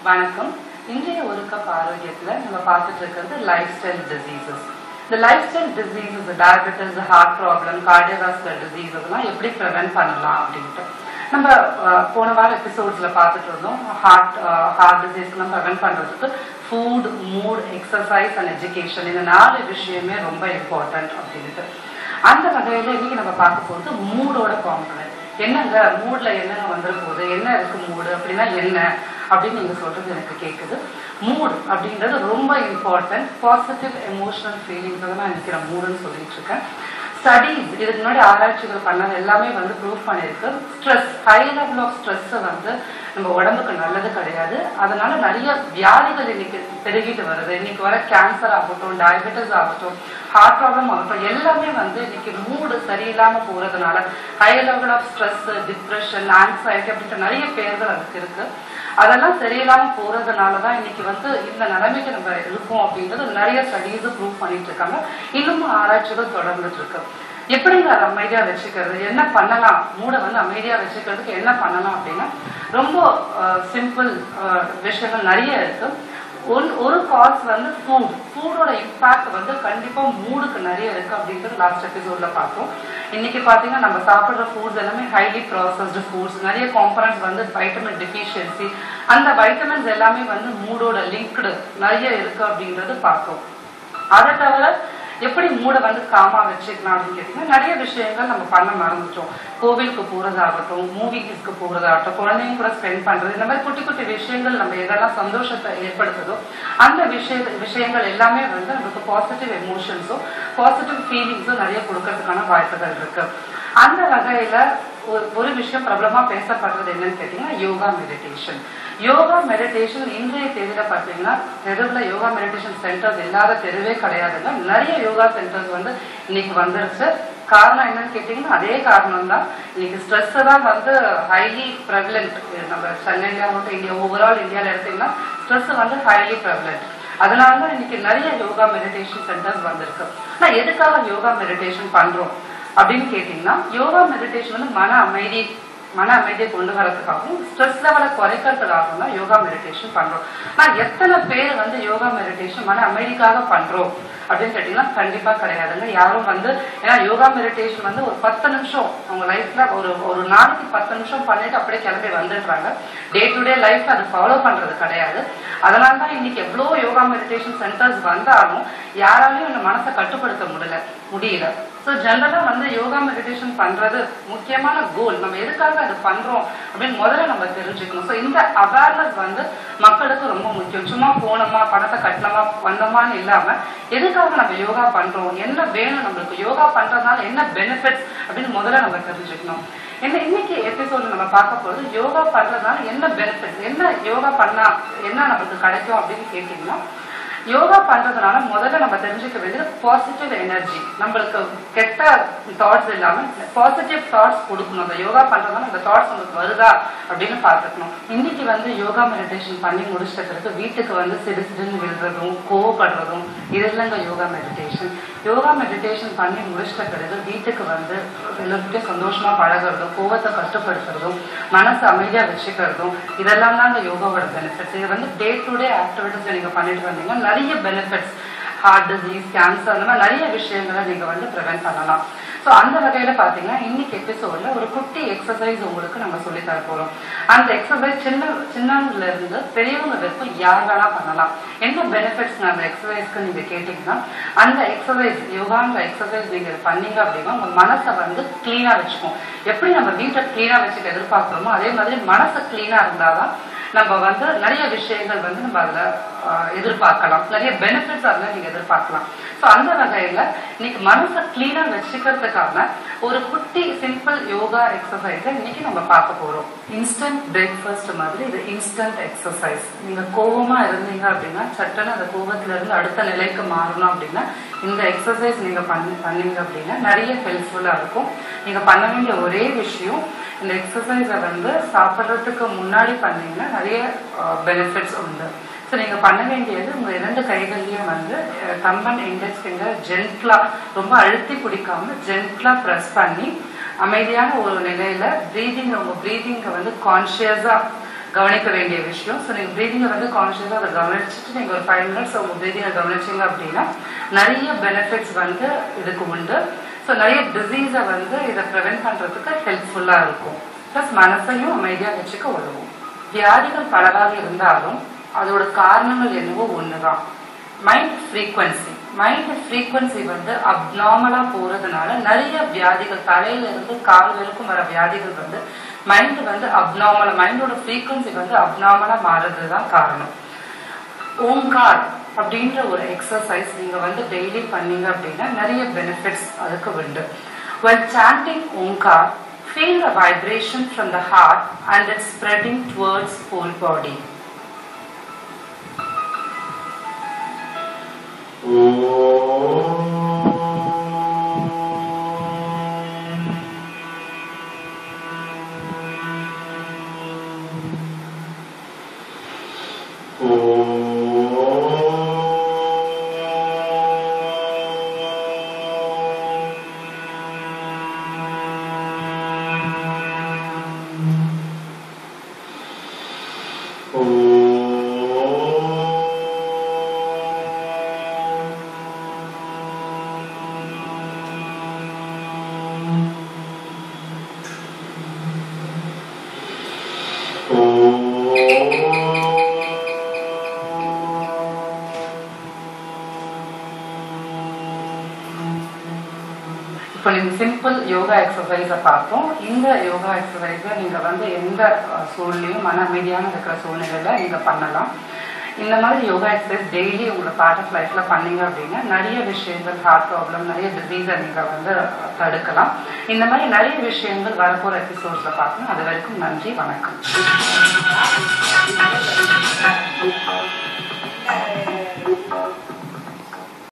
வணக்கம். இன்றைய ஒரு கப் ஆரோக்கியத்துல நம்ம பார்த்துட்டு இருக்கிறது லைஃப் ஸ்டைல் டிசீசஸ். இந்த life style diseases, diabetes, heart problem, cardiovascular diseases எல்லாம் எப்படி ப்ரிவென்ட் பண்ணலாம் அப்படின்ட்டு நம்ம போன வார எபிசோட்ஸ்ல பார்த்துட்டு இருந்தோம். ஹார்ட் டிசீஸ்க்கு ப்ரிவென்ட் பண்றதுக்கு food, mood, exercise and education, இந்த 4 விஷயமே ரொம்ப இம்பார்ட்டன்ட் அப்படின்ட்டு. அந்த வகையில இன்னைக்கு நம்ம பார்க்க போகிறது மூடோட காம்பனன்ட். என்னங்க மூட்ல என்னங்க வந்துட போகுது, என்ன இருக்கு மூடு அப்படின்னா என்ன அப்படின்னு நீங்க சொல்றது எனக்கு கேட்குது. மூட் அப்படின்றது ரொம்ப இம்பார்ட்டன்ட். பாசிட்டிவ் எமோஷனல் ஃபீலிங்ஸ் தான் நான் இன்னைக்கு நான் மூடுன்னு சொல்லிட்டு இருக்கேன். ஸ்டடீஸ் இதுக்கு முன்னாடி ஆராய்ச்சிகள் பண்ணது எல்லாமே ப்ரூவ் பண்ணியிருக்கு. Stress, high level of stress நம்ம உடம்புக்கு நல்லது கிடையாது. அதனால நிறைய வியாதிகள் இன்னைக்கு பெருகிட்டு வருது. இன்னைக்கு வர கேன்சர் ஆகட்டும், டயபெட்டிஸ் ஆகட்டும், ஹார்ட் ப்ராப்ளம் ஆகட்டும், எல்லாமே இன்னைக்கு மூடு சரியில்லாம போறதுனால high level of stress, depression, anxiety அப்படின்ற நிறைய பேர்கள் அதுக்கு இருக்கு. அதெல்லாம் சரியில்லாம போறதுனாலதான் இன்னைக்கு இந்த நிலைமைக்கு நம்ம இருக்கோம் அப்படின்றது நிறைய ஸ்டடீஸ் ப்ரூவ் பண்ணிட்டு இருக்காங்க. இன்னமும் ஆராய்ச்சிகள் தொடர்ந்துட்டு இருக்கு. எப்படிங்க அதை அமைதியா வச்சுக்கிறது, என்ன பண்ணலாம், மூடை அமைதியா வச்சுக்கிறதுக்கு என்ன பண்ணலாம் அப்படின்னா ரொம்ப சிம்பிள் விஷயங்கள் நிறைய இருக்கு. ஒரு காஸ் ஃபுட்டோட இம்பாக்ட் கண்டிப்பா மூடுக்கு நிறைய இருக்கு அப்படின்றது லாஸ்ட் எபிசோட்ல பார்த்தோம். இன்னைக்கு பாத்தீங்கன்னா நம்ம சாப்பிடுற ஃபுட்ஸ் எல்லாமே ஹைலி ப்ராசஸ்டு ஃபுட்ஸ், நிறைய காம்பனன்ட்ஸ் வைட்டமின் டெஃபிஷியன்சி, அந்த வைட்டமின்ஸ் எல்லாமே மூடோட லிங்க்டு நிறைய இருக்கு அப்படின்றது பார்த்தோம். அதை தவிர எப்படி மூடை காமா வச்சுக்கலாம் அப்படின்னு கேட்டீங்கன்னா நிறைய விஷயங்கள் நம்ம பண்ண மறந்துட்டோம். கோவிலுக்கு போறதாகட்டும், மூவிஸ்க்கு போறதாகட்டும், குழந்தைங்க கூட ஸ்பெண்ட் பண்றது, இந்த மாதிரி குட்டி குட்டி விஷயங்கள் நம்ம எதெல்லாம் சந்தோஷத்தை ஏற்படுத்துதோ அந்த விஷயங்கள் எல்லாமே நமக்கு பாசிட்டிவ் எமோஷன்ஸும் பாசிட்டிவ் ஃபீலிங்ஸும் நிறைய கொடுக்கறதுக்கான வாய்ப்புகள் இருக்கு. அந்த வகையில ஒரு விஷயம் பிரபலமா பேசப்படுறது என்னன்னு கேட்டீங்கன்னா யோகா மெடிடேஷன். யோகா மெடிடேஷன் இன்றைய தேதியில பாத்தீங்கன்னா தெருவில் யோகா மெடிடேஷன் சென்டர்ஸ் இல்லாத தெருவே கிடையாதுங்க. நிறைய யோகா சென்டர்ஸ் இன்னைக்கு வந்துருச்சு. காரணம் என்னன்னு கேட்டீங்கன்னா அதே காரணம் தான். இன்னைக்கு ஸ்ட்ரெஸ் தான் ஹைலி ப்ரெவலண்ட். நம்ம சென்னையில இந்தியா ஓவரால் இந்தியாவில் எடுத்தீங்கன்னா ஸ்ட்ரெஸ் ஹைலி ப்ரெவலண்ட். அதனாலதான் இன்னைக்கு நிறைய யோகா மெடிடேஷன் சென்டர்ஸ் வந்திருக்கு. ஆனா எதுக்காக யோகா மெடிடேஷன் பண்றோம் அப்படின்னு கேட்டீங்கன்னா யோகா மெடிடேஷன் மன அமைதியை கொண்டு வரதுக்காகவும் ஸ்ட்ரெஸ் லெவலை குறைக்கிறதுக்காகவும் தான் யோகா மெடிடேஷன் பண்றோம். ஆனா எத்தனை பேர் யோகா மெடிடேஷன் மன அமைதிக்காக பண்றோம் அப்படின்னு கேட்டீங்கன்னா கண்டிப்பா கிடையாதுங்க. யாரும் ஏன்னா யோகா மெடிடேஷன் ஒரு 10 நிமிஷம் அவங்க லைஃப்ல ஒரு நாளைக்கு 10 நிமிஷம் பண்ணிட்டு அப்படியே கிளம்பி வந்துடுறாங்க. டே டு டே லைஃப்ல அது ஃபாலோ பண்றது கிடையாது. அதனாலதான் இன்னைக்கு எவ்வளவு யோகா மெடிடேஷன் சென்டர்ஸ் வந்தாலும் யாராலையும் இந்த மனசை கட்டுப்படுத்த முடியல. ஸோ ஜெனரலா யோகா மெடிடேஷன் பண்றது முக்கியமான கோல். நம்ம எதுக்காக அது பண்றோம் அப்படின்னு முதல்ல நம்ம தெரிஞ்சுக்கணும். ஸோ இந்த அவேர்னஸ் மக்களுக்கு ரொம்ப முக்கியம். சும்மா போனோமா, பணத்தை கட்டணமா, வந்தோமான்னு இல்லாம எதுக்காக நம்ம யோகா பண்றோம், என்ன வேணும், நம்மளுக்கு யோகா பண்றதுனால என்ன பெனிஃபிட்ஸ் அப்படின்னு முதல்ல நம்ம தெரிஞ்சுக்கணும். இன்னைக்கு எபிசோட்ல நம்ம பார்க்க போறது யோகா பண்றதுனால என்ன பெனிஃபிட்ஸ், என்ன யோகா பண்ணா என்ன நமக்கு கிடைக்கும் அப்படின்னு கேட்டீங்கன்னா யோகா பண்றதுனால முதல்ல நம்ம தெரிஞ்சுக்க வேண்டியது பாசிட்டிவ் எனர்ஜி. நம்மளுக்கு கெட்ட தாட்ஸ் இல்லாம பாசிட்டிவ் தாட்ஸ் கொடுக்கணும். அந்த யோகா பண்றதுனால அந்த தாட்ஸ் உங்களுக்கு வருதா அப்படின்னு பார்த்துக்கணும். இன்னைக்கு யோகா மெடிடேஷன் பண்ணி முடிச்சிட்ட பிறகு வீட்டுக்கு சிடுசிடுன்னு விழுறதும் கோவப்படுறதும் இதெல்லாம் யோகா மெடிடேஷன். யோகா மெடிடேஷன் பண்ணி முடிச்சிட்ட பிறகு வீட்டுக்கு எல்லாருக்கிட்டே சந்தோஷமா பழகிறதும், கோவத்தை கட்டுப்படுத்துறதும், மனசு அமைதியா வச்சுக்கிறதும், இதெல்லாம் தான் யோகாவோட பெனிஃபிட்ஸ். இது டே டு டே ஆக்டிவிட்டிஸ் நீங்க பண்ணிட்டு வந்தீங்கன்னா நிறைய பெனிஃபிட்ஸ், ஹார்ட் டிசீஸ், கேன்சர், அந்த மாதிரி நிறைய விஷயங்களை நீங்க ப்ரிவென்ட் பண்ணலாம். ஸோ அந்த வகையில பாத்தீங்கன்னா இன்னைக்கு எபிசோட்ல ஒரு குட்டி எக்ஸசைஸ் உங்களுக்கு நம்ம சொல்லி தர போறோம். அந்த எக்ஸசைஸ் சின்னவங்கல இருந்து பெரியவங்க வரைக்கும் யார் வேணா பண்ணலாம். என்ன பெனிஃபிட்ஸ் அந்த எக்ஸசைஸ்க்கு நீங்க கேட்டீங்கன்னா அந்த எக்ஸசைஸ், யோகான்ற எக்ஸசைஸ் நீங்க பண்ணீங்க அப்படின்னா உங்க மனசை கிளீனா வச்சுக்கும். எப்படி நம்ம வீட்டை கிளீனா வச்சுக்க எதிர்பார்க்கிறோமோ அதே மாதிரி மனசு கிளீனா இருந்தாதான் நம்ம நிறைய விஷயங்கள் நம்ம அதுல எதிர்பார்க்கலாம், நிறைய பெனிஃபிட்ஸ் அதுல நீங்க எதிர்பார்க்கலாம். ஸோ அந்த வகையில இன்னைக்கு மனசை கிளீனா வச்சுக்கிறதுக்கான ஒரு குட்டி சிம்பிள் யோகா எக்ஸசைஸை இன்னைக்கு நம்ம பார்க்க போறோம். இன்ஸ்டன்ட் பிரேக்ஃபாஸ்ட் மாதிரி இது இன்ஸ்டன்ட் எக்ஸசைஸ். நீங்க கோபமா இருந்தீங்க அப்படின்னா சட்டுன்னு அந்த கோபத்துல இருந்து அடுத்த நிலைக்கு மாறணும் அப்படின்னா இந்த எக்ஸசைஸ் நீங்க பண்ணீங்க அப்படின்னா நிறைய ஹெல்ப்ஃபுல்லா இருக்கும். நீங்க பண்ண வேண்டிய ஒரே விஷயம், இந்த எக்ஸசைஸை சாப்பிட்றதுக்கு முன்னாடி பண்ணீங்கன்னா நிறைய பெனிஃபிட்ஸ் உண்டு. ஸோ நீங்க பண்ண வேண்டியது உங்க 2 கைகள்லயும் தம் அண்ட் இண்டெக்ஸ் ஃபிங்கர் ஜென்ட்லா, ரொம்ப அழுத்தி பிடிக்காம ஜென்ட்லா ப்ரெஸ் பண்ணி அமைதியான ஒரு நிலையில உங்க பிரீதிங்கை கான்சியஸா கவனிக்க வேண்டிய விஷயம். ஸோ நீங்கள் ப்ரீதிங்கை வந்து கான்ஷியஸாக அதை கவனிச்சுட்டு நீங்கள் ஒரு 5 minutes உங்க ப்ரீதிங்கை கவனிச்சிங்க அப்படின்னா நிறைய பெனிஃபிட்ஸ் வந்து இதுக்கு உண்டு. ஸோ நிறைய டிசீஸை வந்து இதை ப்ரிவென்ட் பண்ணுறதுக்கு ஹெல்ப்ஃபுல்லாக இருக்கும். ப்ளஸ் மனசையும் அமைதியாக வச்சுக்க உதவும். வியாதிகள் பலவாக இருந்தாலும் அதோட காரணங்கள் என்னவோ ஒன்று தான். மைண்ட் ஃப்ரீக்வன்சி வந்து அப்நார்மலா போறதுனால நிறைய வியாதிகள் தலையிலிருந்து கால் வரைக்கும் வர வியாதிகள் வந்து மைண்ட் வந்து அப்நார்மலா, மைண்டோட ஃப்ரீக்வன்சி வந்து அப்நார்மலா மாறுறதுதான் காரணம். ஓங்கார் அப்படின்ற ஒரு எக்ஸசைஸ் நீங்க வந்து டெய்லி பண்ணீங்க அப்படின்னா நிறைய பெனிஃபிட்ஸ் அதுக்கு உண்டு. While chanting Omkar, feel the vibration from the heart and it's spreading towards whole body. இப்போ நீங்கள் சிம்பிள் யோகா எக்ஸசைஸை பார்த்தோம். இந்த யோகா எக்ஸசைஸை நீங்கள் வந்து எந்த சூழ்நிலையும் மன அமைதியான இருக்கிற சூழ்நிலையில் நீங்கள் பண்ணலாம். இந்த மாதிரி யோகா எக்ஸசைஸ் டெய்லி உங்களை பார்ட் ஆஃப் லைஃப்பில் பண்ணீங்க அப்படின்னா நிறைய விஷயங்கள், ஹார்ட் ப்ராப்ளம், நிறைய டிசீஸை நீங்கள் வந்து தடுக்கலாம். இந்த மாதிரி நிறைய விஷயங்கள் வரப்போகிற எபிசோட்ஸில் பார்க்கணும். அது வரைக்கும் நன்றி, வணக்கம்.